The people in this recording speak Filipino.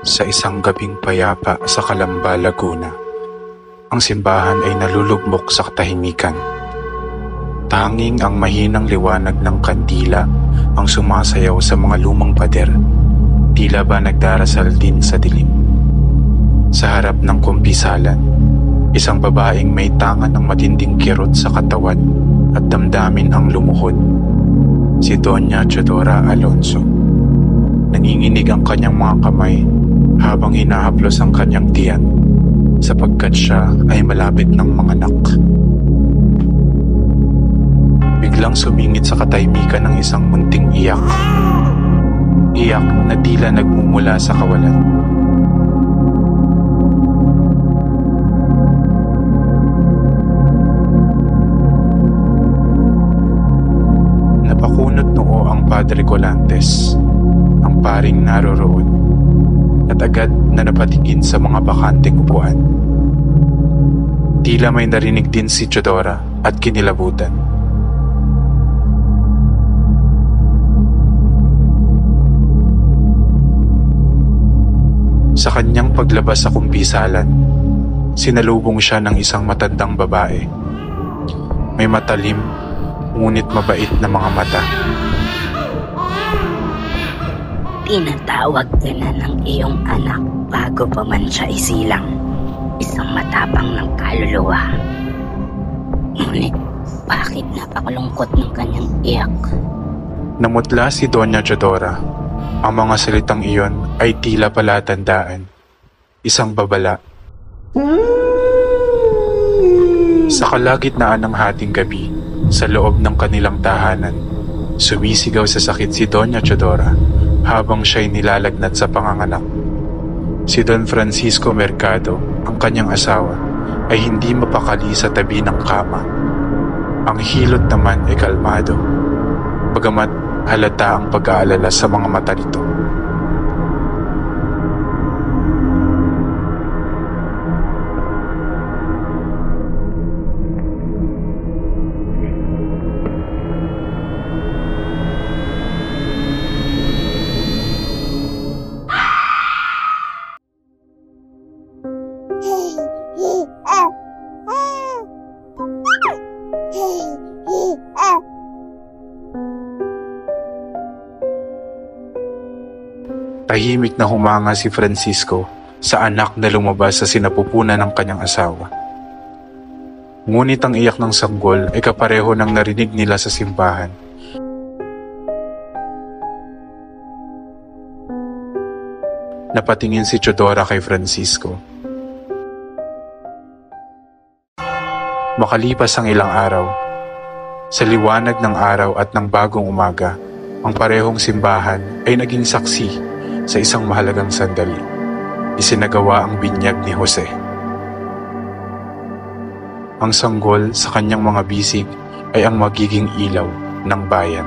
Sa isang gabing payapa sa Calamba, Laguna, ang simbahan ay nalulugmok sa katahimikan. Tanging ang mahinang liwanag ng kandila ang sumasayaw sa mga lumang pader, tila ba nagdarasal din sa dilim. Sa harap ng kumpisalan, isang babaeng may tangan ng matinding kirot sa katawan at damdamin ang lumuhod. Si Doña Teodora Alonso. Nanginginig ang kanyang mga kamay habang hinahaplos ang kanyang tiyan sapagkat siya ay malapit ng manganak. Biglang sumingit sa katahimikan ng isang munting iyak. Iyak na tila nagmumula sa kawalan. Napakunot noo ang Padre Colantes, ang paring naroroon, at agad na napatingin sa mga bakanteng upuan. Tila may narinig din si Teodora at kinilabutan. Sa kanyang paglabas sa kumpisalan, sinalubong siya ng isang matandang babae. May matalim, ngunit mabait na mga mata. Tinatawag ka na ng iyong anak bago pa man siya isilang. Isang matapang ng kaluluwa. Ngunit bakit napakalungkot ng kanyang iyak? Namutla si Doña Teodora. Ang mga salitang iyon ay tila palatandaan. Isang babala. Sa kalagitnaan ng hating gabi, sa loob ng kanilang tahanan, sumisigaw sa sakit si Doña Teodora habang siya'y nilalagnat sa panganganak. Si Don Francisco Mercado, ang kanyang asawa, ay hindi mapakali sa tabi ng kama. Ang hilot naman ay kalmado, bagamat halata ang pag-aalala sa mga mata nito. Tahimik na humanga si Francisco sa anak na lumabas sa sinapupunan ng kanyang asawa. Ngunit ang iyak ng sanggol ay kapareho ng narinig nila sa simbahan. Napatingin si Teodora kay Francisco. Makalipas ang ilang araw, sa liwanag ng araw at ng bagong umaga, ang parehong simbahan ay naging saksi sa isang mahalagang sandali. Isinagawa ang binyag ni Jose. Ang sanggol sa kanyang mga bisig ay ang magiging ilaw ng bayan.